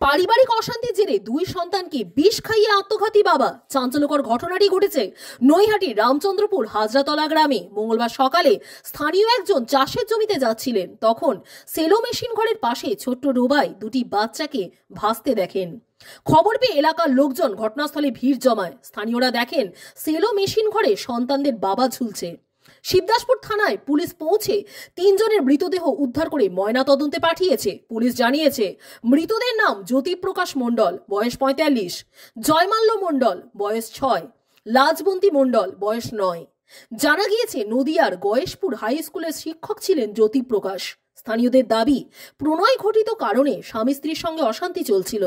পারিবারিক অশান্তির জেরে দুই সন্তানকে বিষ খাইয়ে আত্মঘাতী বাবা। চাঞ্চল্যকর ঘটনাটি ঘটেছে নৈহাটির রামচন্দ্রপুর হাজরাতলা গ্রামে। মঙ্গলবার সকালে স্থানীয় একজন চাষের জমিতে যাচ্ছিলেন, তখন সেলো মেশিন ঘরের পাশে ছোট্ট ডোবায় দুটি বাচ্চাকে ভাসতে দেখেন। খবর পেয়ে এলাকার লোকজন ঘটনাস্থলে ভিড় জমায়। স্থানীয়রা দেখেন সেলো মেশিন ঘরে সন্তানদের বাবা ঝুলছে। শিবদাসপুর থানায় পুলিশ পৌঁছে তিনজনের মৃতদেহ উদ্ধার করে ময়না তদন্তে পাঠিয়েছে। পুলিশ জানিয়েছে মৃতদের নাম জ্যোতিপ্রকাশ মণ্ডল, বয়স ৪৫, জয়মাল্য মণ্ডল, বয়স ৬, লাজবন্তী মণ্ডল, বয়স ৯। জানা গিয়েছে নদিয়ার গয়েশপুর হাই স্কুলের শিক্ষক ছিলেন জ্যোতিপ্রকাশ। স্থানীয়দের দাবি, প্রণয় ঘটিত কারণে স্বামী স্ত্রীর সঙ্গে অশান্তি চলছিল।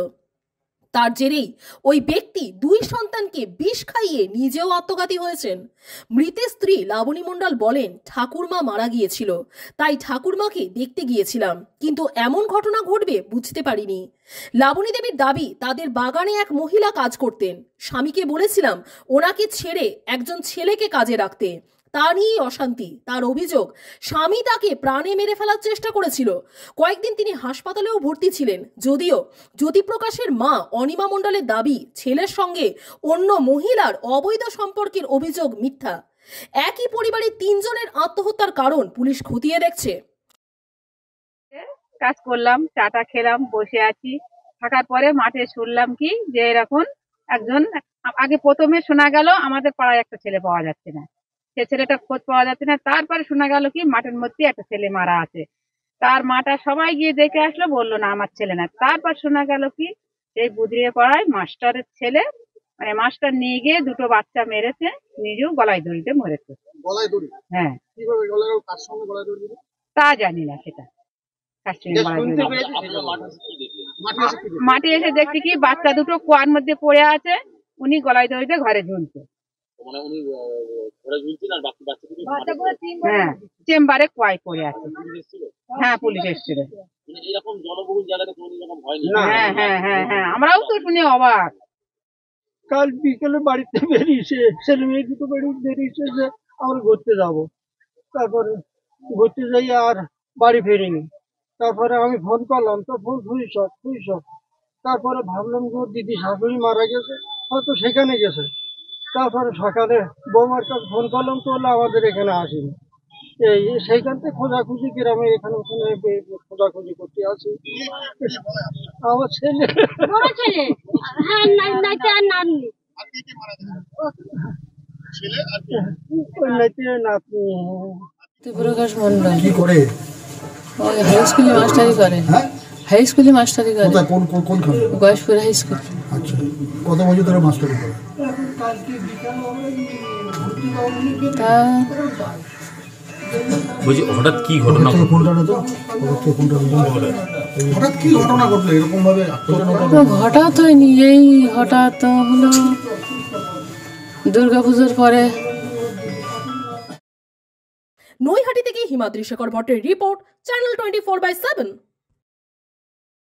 তার জেরেই ওই ব্যক্তি দুই সন্তানকে বিষ খাইয়ে নিজেও আত্মঘাতী হয়েছেন। মৃতের স্ত্রী লাবণী মণ্ডল বলেন, ঠাকুরমা মারা গিয়েছিল, তাই ঠাকুরমাকে দেখতে গিয়েছিলাম, কিন্তু এমন ঘটনা ঘটবে বুঝতে পারিনি। লাবণী দেবীর দাবি, তাদের বাগানে এক মহিলা কাজ করতেন। স্বামীকে বলেছিলাম ওনাকে ছেড়ে একজন ছেলেকে কাজে রাখতে, তা নিয়েই অশান্তি। তার অভিযোগ, স্বামী তাকে প্রাণে মেরে ফেলার চেষ্টা করেছিল। কয়েকদিন তিনি হাসপাতালেও ভর্তি ছিলেন। যদিও জ্যোতিপ্রকাশের মা অনিমা মণ্ডলের দাবি, ছেলের সঙ্গে অন্য মহিলার অবৈধ সম্পর্কের অভিযোগ মিথ্যা। একই পরিবারের তিনজনের আত্মহত্যার কারণ পুলিশ খতিয়ে দেখছে। কাজ করলাম, চাটা খেলাম, বসে আছি। থাকার পরে মাঠে শুনলাম কি যে এরকম একজন, আগে প্রথমে শোনা গেল আমাদের পাড়ায় একটা ছেলে পাওয়া যাচ্ছে না, সে ছেলেটা খোঁজ পাওয়া যাচ্ছে না। তারপরে শোনা গেল কি মাঠের মধ্যে একটা ছেলে মারা আছে। তার মাটা সবাই গিয়ে দেখে আসলো, বললো না আমার ছেলে না। তারপর শোনা গেল কি এই বুদরিয়া পাড়ায় মাস্টারের ছেলে, মানে মাস্টার নিয়ে গিয়ে দুটো বাচ্চা মেরেছে, নিজেও গলায় দড়িতে মরেছে। গলায় দড়ি? হ্যাঁ। কিভাবে গলায়, কার সঙ্গে গলায় দড়ি দিল তা জানি না, সেটা মাঠে এসে দেখছি কি বাচ্চা দুটো কুয়ার মধ্যে পড়ে আছে, উনি গলায় দড়িতে ঘরে ঝুলছে। হ্যাঁ, চেম্বারে কুয়ায় পড়ে আছে। হ্যাঁ, পুলিশ এসেছিল। হ্যাঁ হ্যাঁ হ্যাঁ হ্যাঁ, আমরাও তো শুনে অবাক। কাল বিকেলে বাড়িতে বেরিয়েছে, ছেলে মেয়ে দুটো বেরিয়েছে যে আমরা ঘুরতে যাবো। তারপরে ঘুরতে যাই আর বাড়ি ফেরিনি। তারপরে আমি ফোন করলাম, তো ফোন সুইচ অফ। তারপরে ভাবলাম যে দিদি শাশুড়ি মারা গেছে, হয়তো সেখানে গেছে। তারপরে সকালে বৌমার কাছে ফোন করলাম, তো বললো আমাদের এখানে আসেনি। সেইখান থেকে খোঁজাখুঁজি গ্রামে এখানে ওখানে খোঁজাখুঁজি করতে আছি। আমার ছেলে প্রকাশ মন্ডল কি করে? হাই স্কুলে মাস্টারি করে। হাই স্কুলে মাস্টারি করে। কোনখানে? Gayeshpur high school. আচ্ছা, কত বছর ধরে মাস্টারি করে? তা বলছি হঠাৎ কি ঘটনা? হঠাৎ কি ঘটনা ঘটলো এরকম ভাবে? হঠাৎ হয়নি, এই হঠাৎ হলো দুর্গাপুজোর পরে। নৈহাটি থেকে হিমাদ্রি শেখর ভট্টের রিপোর্ট, চ্যানেল 24/7।